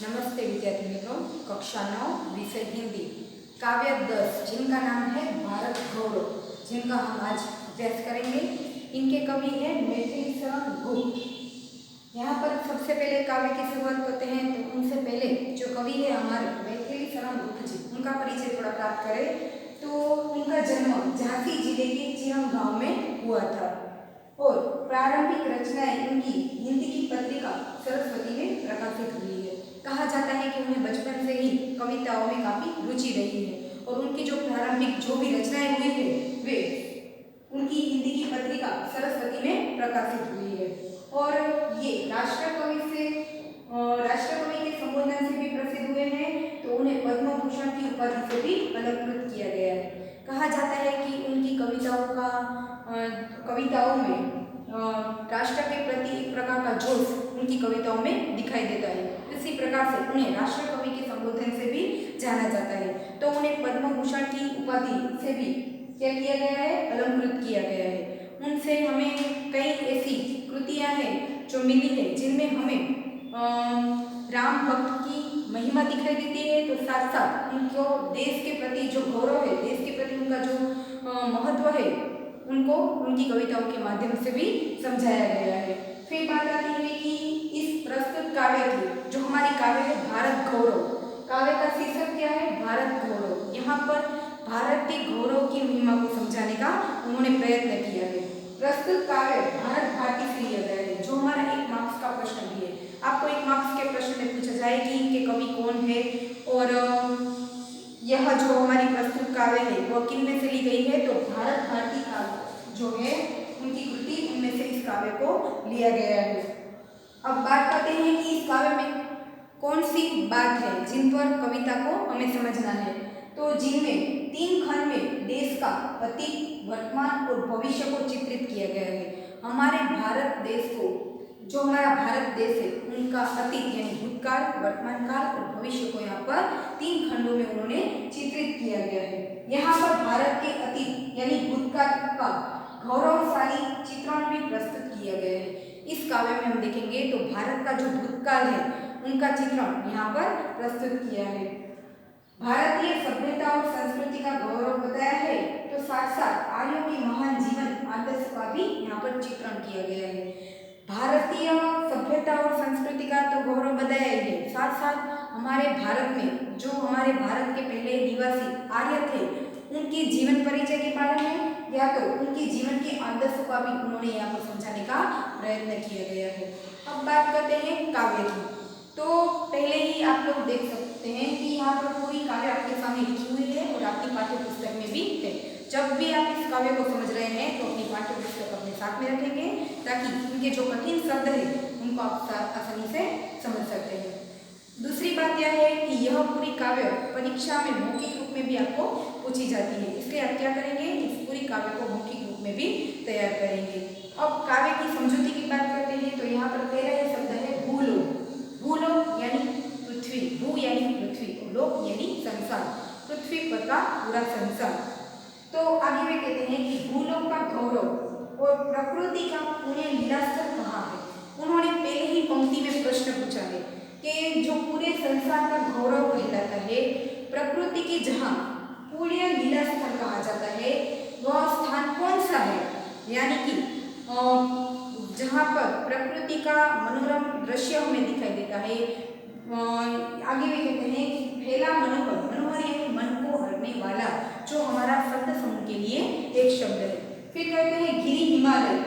नमस्ते विद्यार्थी मित्रों, कक्षा 9 विषय हिंदी काव्य 10 जिनका नाम है भारत गौरव, जिनका हम आज अभ्यास करेंगे। इनके कवि हैं मैथिली शरण गुप्त। यहाँ पर सबसे पहले काव्य की शुरुआत करते हैं, तो उनसे पहले जो कवि है हमारे मैथिली शरण गुप्त जी, उनका परिचय थोड़ा प्राप्त करें। तो उनका जन्म झांसी जिले के चिरम गांव में हुआ था और प्रारंभिक रचनाएं इनकी हिंदी की पत्रिका सरस्वती में प्रकाशित हुई है। कहा जाता है कि उन्हें बचपन से ही कविताओं में काफ़ी रुचि रही है और उनकी जो प्रारंभिक जो भी रचनाएं हुई है वे उनकी हिंदी की पत्रिका सरस्वती में प्रकाशित हुई है। और ये राष्ट्रकवि के संबोधन से भी प्रसिद्ध हुए हैं, तो उन्हें पद्म भूषण की उपाधि से भी अलंकृत किया गया है। कहा जाता है कि उनकी कविताओं में राष्ट्र के प्रति एक प्रकार का जोश उनकी कविताओं में दिखाई देता है। इसी प्रकार से उन्हें राष्ट्र कवि के संबोधन से भी जाना जाता है, तो उन्हें पद्म भूषण की उपाधि से भी क्या किया गया है, अलंकृत किया गया है। उनसे हमें कई ऐसी कृतियां हैं जो मिली है जिनमें हमें राम भक्त की महिमा दिखाई देती है, तो साथ साथ उनको देश के प्रति जो गौरव है, देश के प्रति उनका जो महत्व है, उनको उनकी कविताओं के माध्यम से भी समझाया गया है। फिर बात आती है कि इस प्रस्तुत काव्य की जो हमारी काव्य है भारत गौरव, काव्य का शीर्षक क्या है, भारत गौरव। यहाँ पर भारत के गौरव की महिमा को समझाने का उन्होंने प्रयत्न किया है। प्रस्तुत काव्य भारत भारती से लिया गया है, जो हमारा 1 मार्क्स का प्रश्न भी है। आपको 1 मार्क्स के प्रश्न में पूछा जाए कि इनके कवि कौन है और यह जो हमारी प्रस्तुत काव्य है वह किन में से ली गई है, तो भारत भारती काव्य जो है उनकी कृति, उनमें से इस काव्य को लिया गया है। अब बात करते हैं कि इस काव्य में कौन सी बात है जिन पर कविता को हमें समझना है। तो जिनमें 3 खंड में देश का अतीत, वर्तमान और भविष्य को चित्रित किया गया है। हमारे भारत देश को, जो हमारा भारत देश है, उनका अतीत यानी भूतकाल, वर्तमान काल और भविष्य को यहाँ पर 3 खंडों में उन्होंने चित्रित किया गया है। यहाँ पर भारत के अतीत यानी भूतकाल का गौरवशाली चित्रण भी प्रस्तुत किया गया है। इस काव्य में हम देखेंगे तो भारत का जो भूतकाल है उनका चित्रण यहाँ पर प्रस्तुत किया है। भारतीय सभ्यता और संस्कृति का गौरव बताया है, तो साथ साथ आर्यों के महान जीवन आदर्श का भी यहाँ पर चित्रण किया गया है। भारतीय सभ्यता और संस्कृति का तो गौरव बताया ही है, साथ साथ हमारे भारत में जो हमारे भारत के पहले निवासी आर्य थे उनके जीवन परिचय के बारे में या तो उनके जीवन के आदर्शों का भी उन्होंने यहाँ पर समझाने का प्रयत्न किया गया है। अब बात करते हैं काव्य की। तो पहले ही आप लोग देख सकते हैं कि यहाँ पर पूरी काव्य आपके सामने लिखी हुई है और आपकी पाठ्य पुस्तक में भी है। जब भी आप इस काव्य को समझ रहे हैं तो अपनी पाठ्य पुस्तक अपने साथ में रखेंगे ताकि उनके जो कठिन शब्द है उनको आप आसानी से समझ सकते हैं। दूसरी बात यह है कि यह पूरी काव्य परीक्षा में मौखिक रूप में भी आपको पूछी जाती है, इसलिए आप क्या करेंगे, इस पूरी काव्य को मौखिक रूप में भी तैयार करेंगे। अब काव्य की समझौती की बात करते हैं, तो यहाँ पर पहला ही शब्द है भूलोक। भूलोक यानी पृथ्वी, भू यानी पृथ्वी, लोक यानी संसार, पृथ्वी पर का पूरा संसार। तो आगे वे कहते हैं कि भूलोक का गौरव और प्रकृति का पुण्य लीलास्थल कहाँ है। उन्होंने पहले ही पंक्ति में प्रश्न पूछा है कि जो पूरे संसार का गौरव कहलाता है, प्रकृति की जहाँ पुण्य लीलास्थल कहा जाता है, वह स्थान कौन सा है, यानी कि जहाँ पर प्रकृति का मनोरम दृश्य हमें दिखाई देता है। आगे भी कहते हैं कि फैला मनोहर, मनोहर यानी मन को हरने वाला, जो हमारा शब्द समूह के लिए एक शब्द है। फिर कहते हैं गिरी हिमालय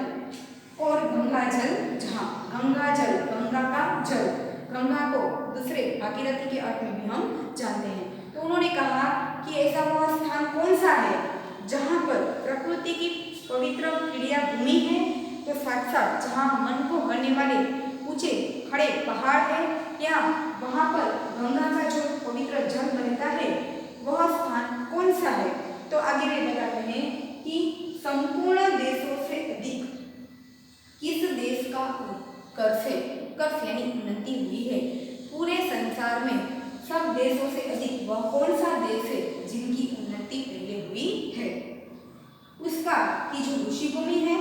और गंगा जल, जहाँ गंगा जल, गंगा का जल, गंगा को दूसरे भागीरथी के अर्थ में भी हम जानते हैं। तो उन्होंने कहा कि ऐसा वह स्थान कौन सा है जहाँ पर प्रकृति की पवित्र क्रिया भूमि है, तो साथ साथ जहाँ मन को हरने वाले ऊंचे खड़े पहाड़ है, या वहाँ पर गंगा का जो पवित्र जल बहता है वह स्थान कौन सा है। तो आगे वे बताते हैं कि संपूर्ण देशों से अधिक किस देश का उत्कर्ष यानी उन्नति हुई है। पूरे संसार में सब देशों से अधिक वह कौन सा देश है जिनकी उन्नति पहले हुई है। उसका की जो ऋषिभूमि है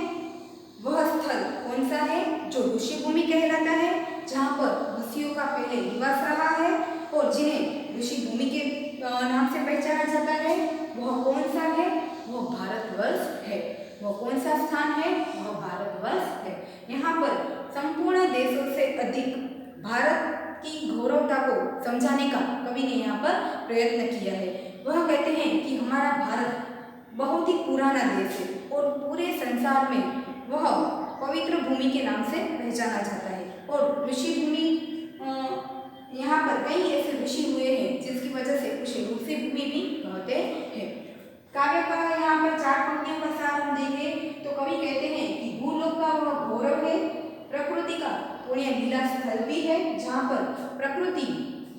वह स्थल कौन सा है, जो ऋषिभूमि कहलाता है, जहाँ पर ऋषियों का पहले निवास रहा है पहचाना जाता है वह कौन सा है? वह भारतवर्ष है। वह कौन सा स्थान है? वह भारतवर्ष है। यहाँ पर संपूर्ण देशों से अधिक भारत की गौरवता को समझाने का कवि ने यहाँ पर प्रयत्न किया है। वह कहते हैं कि हमारा भारत बहुत ही पुराना देश है और पूरे संसार में वह पवित्र भूमि के नाम से पहचाना जाता है। और ऋषि भूमि, यहाँ पर कई ऐसे ऋषि हुए हैं जिसकी वजह से उसे ऋषि भूमि भी कहते हैं। काव्य का यहाँ पर 4 पंक्तियों का सार हम देखें तो कवि कहते हैं कि भूलोक का वह गौरव है, प्रकृति का पुण्य लीला स्थल भी है जहाँ पर प्रकृति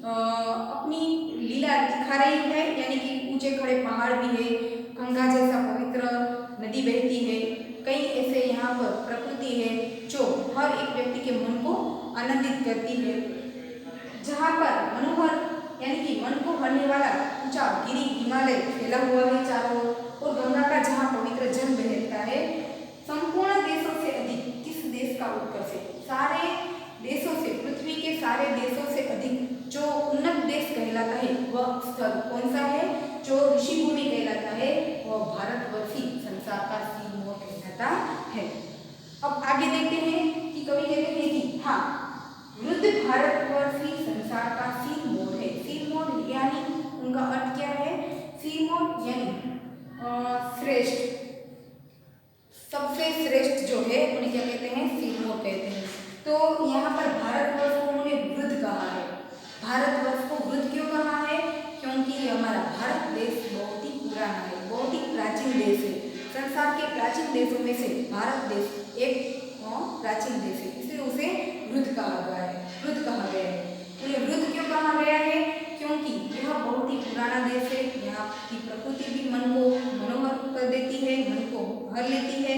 अपनी लीला दिखा रही है, यानी कि ऊंचे खड़े पहाड़ भी है, गंगा जैसा पवित्र नदी बहती है, कई ऐसे यहाँ पर प्रकृति है जो हर एक व्यक्ति के मन को आनंदित करती है, जहाँ पर मनोहर यानी कि मन को भरने वाला ऊंचा गिरी हिमालय फैला हुआ है चारों ओर, और गंगा का जहाँ पवित्र जल बहता है। संपूर्ण देशों से अधिक किस देश का उत्कर्ष है? सारे देशों से, पृथ्वी के सारे देशों से अधिक जो उन्नत देश कहलाता है वह स्थल कौन सा है? जो ऋषि भूमि कहलाता है वह भारतवर्ष ही संसार का सिरमौर कहलाता है। अब आगे देखते हैं कि कवि कहते हैं कि हाँ, वृद्ध भारतवर्ष ही संसार का सिरमौर है। सिरमौर यानी उनका अर्थ क्या है? सिरमौर यानी श्रेष्ठ, सबसे श्रेष्ठ जो है उन्हें क्या कहते हैं? सिरमौर कहते हैं। तो यहाँ पर भारतवर्ष को उन्होंने वृद्ध कहा है। भारतवर्ष को वृद्ध क्यों कहा है? क्योंकि हमारा भारत देश बहुत ही पुराना है, बहुत ही प्राचीन देश है। संसार के प्राचीन देशों में से भारत देश एक प्राचीन देश है, इसलिए उसे वृद्ध कहा गया है। वृद्ध कहा गया है। उन्हें वृद्ध क्यों कहा गया है? क्योंकि यह बहुत ही पुराना देश है। यहाँ की प्रकृति भी मन को मनोहर कर देती है, मन को भर लेती है।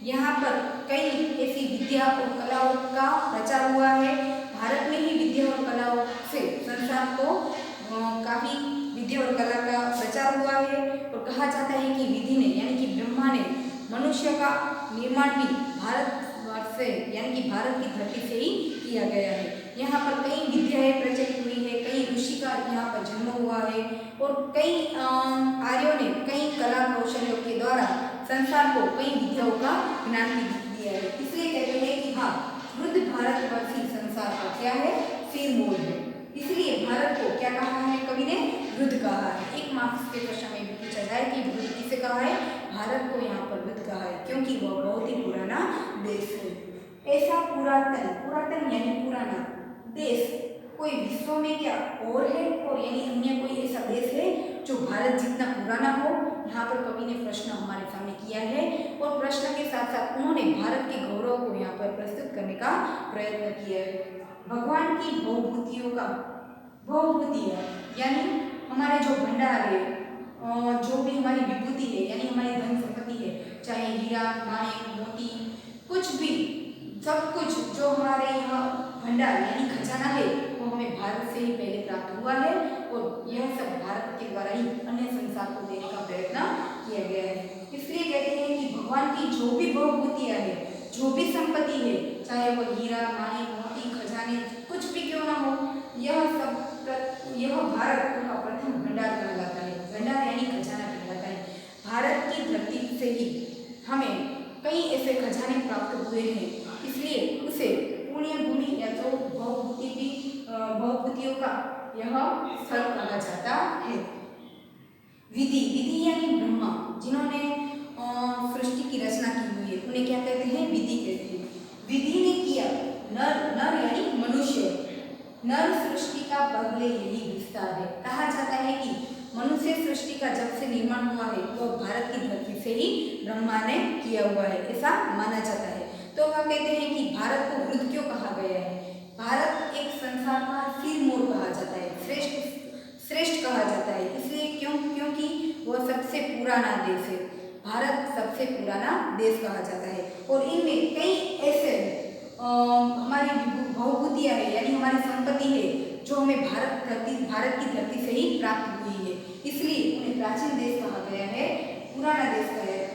यहाँ पर कई ऐसी विद्या और कलाओं का प्रचार हुआ है। भारत में ही विद्या और कलाओं से संसार को काफ़ी विद्या और कला का प्रचार हुआ है। और कहा जाता है कि विधि ने यानी कि ब्रह्मा ने मनुष्य का निर्माण भी भारतवर्ष से यानी कि भारत की धरती से ही किया गया है। यहाँ पर कई विद्याएं प्रचलित हुई है, कई ऋषि का यहाँ पर जन्म हुआ है, और कई आर्यों ने कई कला कौशलों के द्वारा संसार को कई विद्याओं का ज्ञान भी दिया है। इसलिए कहते हैं कि हाँ, वृद्ध भारतवर्षी संसार का क्या है? सिरमौर है। इसलिए भारत को क्या कहा है कवि ने? वृद्ध कहा है। एक मार्क्स के प्रश्न में भी पूछा जाए कि वृद्ध किसे कहा है? भारत को यहाँ पर वृद्ध कहा है क्योंकि वह बहुत ही पुराना देश है। ऐसा पुरातन, पुरातन यानी पुराना देश कोई विश्व में क्या और है? और यानी अन्य कोई ऐसा देश है जो भारत जितना पुराना हो? यहाँ पर कवि ने प्रश्न हमारे सामने किया है, और प्रश्न के साथ साथ उन्होंने भारत के गौरव को यहाँ पर प्रस्तुत करने का प्रयत्न किया है। भगवान की बहुभूतियों का, बहुभूतियाँ यानी हमारे जो भंडार है, जो भी हमारी विभूति है यानी हमारी धन संपत्ति है, चाहे हीरा, माणिक, मोती, कुछ भी, सब कुछ जो हमारे यहाँ भंडार यानी खजाना है वो हमें भारत से ही पहले प्राप्त हुआ है, और यह सब भारत के द्वारा ही अन्य संसार को देने का प्रयत्न किया गया है। इसलिए कहते हैं कि भगवान की जो भी बहुभूतियाँ है, जो भी संपत्ति है, चाहे वो हीरा, माणिक, मोती, खजाने, कुछ भी क्यों ना हो, यह सब यह भारत का प्रथम भंडार कहलाता है। भंडार यानी खजाना कहलाता है। भारत की धरती से ही हमें कई ऐसे खजाने प्राप्त हुए हैं, इसलिए उसे पुण्य भूमि या तो बहुभूतियों का यह स्थल कहा जाता है। विधि, विधि यानी ब्रह्मा, जिन्होंने सृष्टि की रचना की हुई है, उन्हें क्या कहते हैं? विधि कहते हैं। विधि ने किया नर, नर यानी मनुष्य, नर सृष्टि का पहले यही विस्तार है। कहा जाता है कि मनुष्य सृष्टि का जब से निर्माण हुआ है वो भारत की धरती से ही ब्रह्मा ने किया हुआ है, ऐसा माना जाता है। तो वह कहते हैं कि भारत को वृद्ध क्यों कहा गया है? भारत एक संसार का सिरमौर कहा जाता है, श्रेष्ठ कहा जाता है। इसलिए क्योंकि वह सबसे पुराना देश है। भारत सबसे पुराना देश कहा जाता है, और इनमें कई ऐसे हमारी बहुभूतियाँ है यानी हमारी संपत्ति है जो हमें भारत की धरती से ही प्राप्त हुई है। इसलिए उन्हें प्राचीन देश कहा गया है, पुराना देश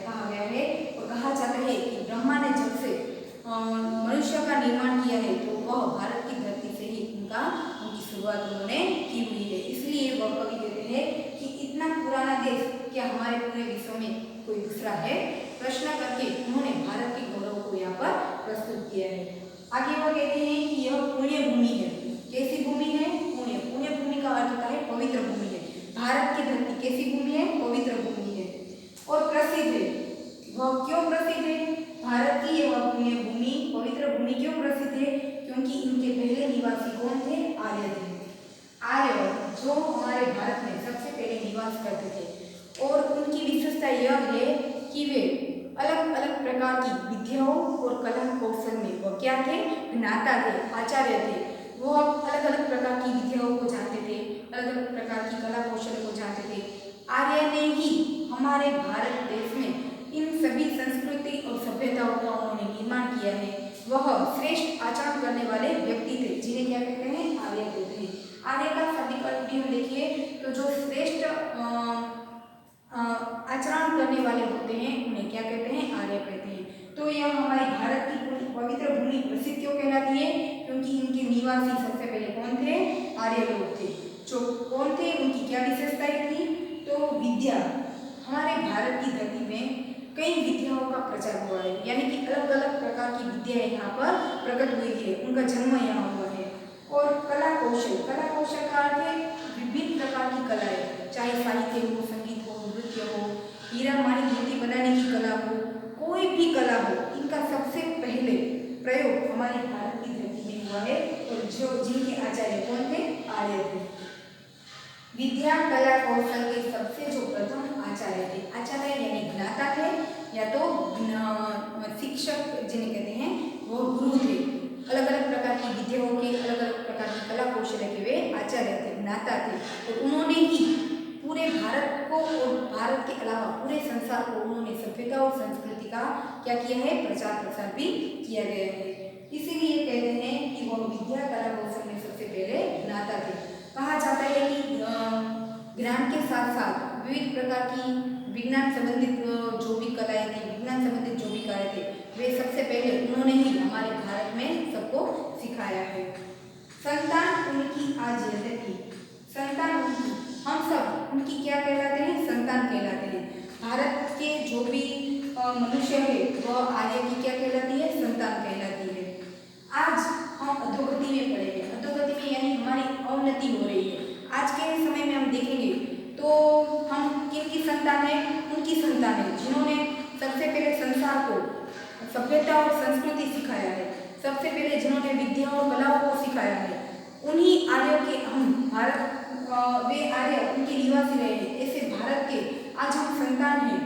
कहा गया है। और कहा जाता है कि ब्रह्मा ने जब से मनुष्य का निर्माण किया है तो वह भारत की धरती से ही उनकी शुरुआत उन्होंने की हुई है। इसलिए वह कवि कहते हैं कि इतना है प्रश्न करके उन्होंने भारत के गौरव को यहाँ पर प्रस्तुत किया है। आगे वो कहते हैं कि यह पुण्य भूमि है। कैसी भूमि है? पुण्य। पुण्य भूमि का अर्थ होता है पवित्र भूमि है। भारत की धरती कैसी भूमि है? पवित्र भूमि है। और प्रसिद्ध है। वह क्यों प्रसिद्ध है? भारत की यह पुण्य भूमि, पवित्र भूमि क्यों प्रसिद्ध है? क्योंकि इनके पहले निवासी कौन थे? आर्य थे। आर्य जो हमारे भारत में सबसे पहले निवास करते थे और उनकी विशेषता यह है कि वे अलग अलग प्रकार की विद्याओं और कला कौशल में वो क्या थे? ज्ञाता थे, आचार्य थे। वो अलग अलग प्रकार की विद्याओं को जानते थे, अलग अलग प्रकार की कला कौशल को जानते थे। आर्य ने ही हमारे भारत देश में इन सभी संस्कृति और सभ्यताओं का उन्होंने निर्माण किया है। वह श्रेष्ठ आचरण करने वाले व्यक्ति थे जिन्हें क्या कहते हैं? आर्य कहते हैं। आर्य का शाब्दिक अर्थ भी हम देखिए तो जो श्रेष्ठ आचरण करने वाले होते हैं उन्हें क्या कहते हैं? आर्य कहते हैं। तो यह हमारी भारत की पवित्र भूमि प्रसिद्ध क्यों कहलाती है? क्योंकि इनके निवासी सबसे पहले कौन थे? आर्य लोग थे। जो कौन थे? उनकी क्या विशेषताएं थी? तो विद्या। हमारे भारत की धरती में कई विद्याओं का प्रचार हुआ है, यानी कि अलग अलग प्रकार की विद्याएं यहाँ पर प्रकट हुई है, उनका जन्म यहाँ हुआ है। और कला कौशल। कला कौशल का अर्थ है विभिन्न प्रकार की कलाएं, चाहे साहित्य हो, संगीत हो, नृत्य हो, हीरा माणिक मोती बनाने की कला हो, कोई भी कला हो, इनका सबसे पहले प्रयोग हमारे भारत की धरती में हुआ है। और जो जिनके आचार्य कौन थे? आर्य थे। विद्या कला कौशल के सबसे जो प्रथम आचार्य थे, आचार्य यानी ज्ञाता थे या तो शिक्षक जिन्हें कहते हैं वो गुरु थे। अलग अलग प्रकार की विद्याओं के, अलग अलग प्रकार की कला कौशल के वे आचार्य थे, ज्ञाता थे। और उन्होंने ही पूरे भारत को और भारत के अलावा पूरे संसार को उन्होंने सभ्यता और संस्कृति का क्या किया है? प्रचार प्रसार भी किया गया है। इसीलिए कहते हैं कि वह विद्या कला कौशल में सबसे पहले ज्ञाता थे। कहा जाता है कि ज्ञान के साथ साथ विविध प्रकार की विज्ञान संबंधित जो भी कलाएं थी, विज्ञान संबंधित जो भी कार्य थे, वे सबसे पहले उन्होंने ही हमारे भारत में सबको सिखाया है। संतान उनकी आज यह थी। संतान उनकी, हम सब उनकी क्या कहलाते हैं? संतान कहलाते हैं। भारत के जो भी मनुष्य है वह आर्य की क्या कहलाती है? संतान कहलाती है। आज हम अधोगति में पड़े हैं। अधोगति में यानी हमारी अवनति हो रही है। आज के समय में हम देखेंगे तो हम किनकी संतान है? उनकी संतान है जिन्होंने सबसे पहले संसार को सभ्यता और संस्कृति सिखाया है, सबसे पहले जिन्होंने विद्या और कलाओं को सिखाया है। उन्हीं आर्यों के हम भारत वे आर्य उनके निवासी रहे हैं। ऐसे भारत के आज हम संतान हैं।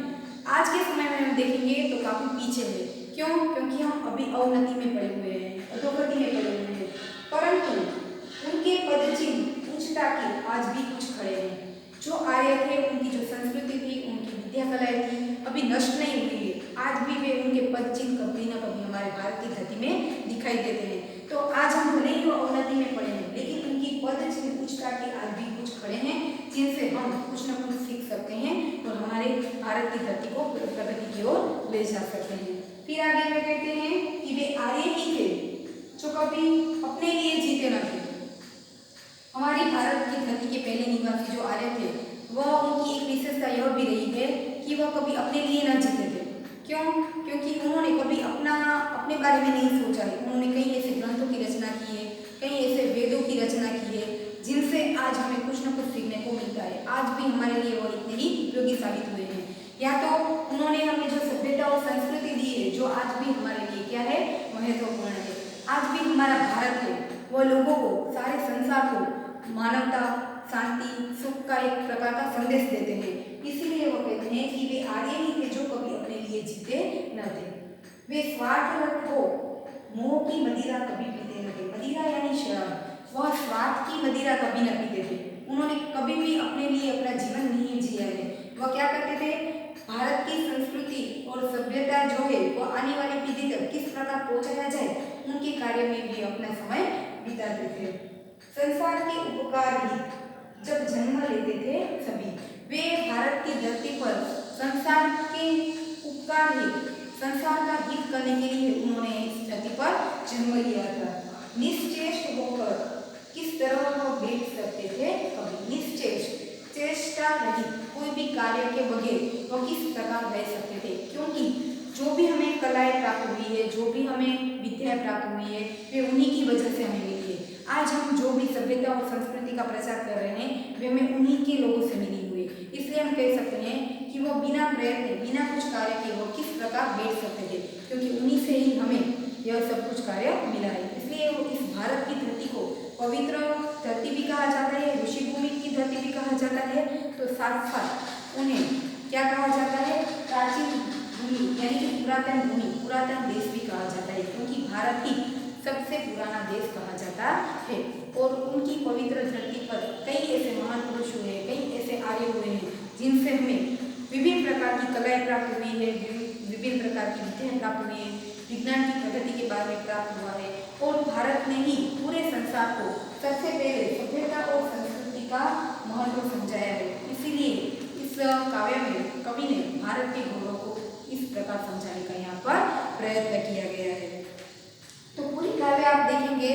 आज के समय में हम देखेंगे तो काफी पीछे है। क्यों? क्योंकि हम अभी अवनति में पड़े हुए हैं, अधोगति में पड़े हुए हैं। परंतु उनके पदचिन्ह उच्चता के आज भी कुछ खड़े हैं। जो आर्य थे उनकी जो संस्कृति थी, उनकी विद्या कलाएं थी, अभी नष्ट नहीं हुई है। आज भी वे उनके पदचिन्ह कभी न कभी हमारे भारत की धरती में दिखाई देते हैं। तो आज हम भले ही अवनति में पड़े हैं, लेकिन उनकी पदचिन्ह उच्चता के आज भी कुछ खड़े हैं जिनसे हम कुछ न कुछ सीख सकते हैं और हमारे भारत की धरती को प्रगति की ओर ले जा सकते हैं। फिर आगे वे कहते हैं कि वे आर्य ही थे जो कभी अपने लिए जीते न थे। हमारी भारत की धरती के पहले निवासी जो आर्य थे वह उनकी एक विशेषता यह भी रही है कि वह कभी अपने लिए न जीते थे। क्यों? क्योंकि उन्होंने कभी अपने बारे में नहीं सोचा है। उन्होंने कई ऐसे ग्रंथों की रचना की है, कई ऐसे वेदों की रचना की है जिनसे आज हमें कुछ न कुछ सीखने को मिलता है। आज भी हमारे लिए वह इतने ही उपयोगी साबित हुए हैं। या तो उन्होंने हमें जो सभ्यता और संस्कृति दी है जो आज भी हमारे लिए क्या है? महत्वपूर्ण है। आज भी हमारा भारत है वह लोगों को, सारे संसार को मानवता, शांति, सुख का एक प्रकार का संदेश देते हैं। इसीलिए वो कहते हैं कि वे आर्य ही थे जो कभी अपने लिए जीते न थे। वे स्वार्थरत हो मोह की मदिरा कभी पीते न थे। मदिरा यानी शराब। वह स्वार्थ की मदिरा कभी न पीते थे। उन्होंने कभी भी अपने लिए अपना जीवन नहीं जिया है। वह क्या करते थे? भारत की संस्कृति और सभ्यता जो है वह आने वाली पीढ़ी तक किस प्रकार पहुंचाया जाए, उनके कार्य में भी अपना समय बिताते थे। संसार के उपकार ही जब जन्म लेते थे सभी, वे भारत की धरती पर संसार के उपकार ही, संसार का हित करने के लिए उन्होंने इस धरती पर जन्म लिया था। निश्चेष्ट होकर किस तरह वह बैठ सकते थे? कभी निश्चेष्ट, चेष्टा रहित कोई भी कार्य के बगैर वह किस प्रकार रह सकते थे? क्यों जो भी हमें कलाएं प्राप्त हुई है, जो भी हमें विद्या प्राप्त हुई है, वे उन्हीं की वजह से हमें मिली है। आज हम जो भी सभ्यता और संस्कृति का प्रचार कर रहे हैं वे हमें उन्हीं के लोगों से मिली हुई है। इसलिए हम कह सकते हैं कि वो बिना प्रयत्न, बिना कुछ कार्य के वो किस प्रकार बैठ सकते थे, क्योंकि उन्हीं से ही हमें यह सब कुछ कार्य मिला है। इसलिए वो इस भारत की धरती को पवित्र धरती भी कहा जाता है, ऋषिभूमि की धरती भी कहा जाता है। तो साथ साथ उन्हें क्या कहा जाता है, प्राचीन भूमि यानी कि पुरातन भूमि, पुरातन देश भी कहा जाता है, क्योंकि भारत ही सबसे पुराना देश कहा जाता है। और उनकी पवित्र धरती पर कई ऐसे महान पुरुष हुए हैं, कई ऐसे आर्य हुए हैं जिनसे हमें विभिन्न प्रकार की कलाएं प्राप्त हुई है, विभिन्न प्रकार की विद्याएं प्राप्त हुई है, विज्ञान की प्रगति के बारे में प्राप्त हुआ है। और भारत ने ही पूरे संसार को सबसे पहले सभ्यता और संस्कृति का महत्व समझाया है। इसीलिए इस काव्य में कवि ने भारत के गौरव को इस प्रकार समझाने का यहाँ पर प्रयत्न किया गया है। तो पूरी काव्य आप देखेंगे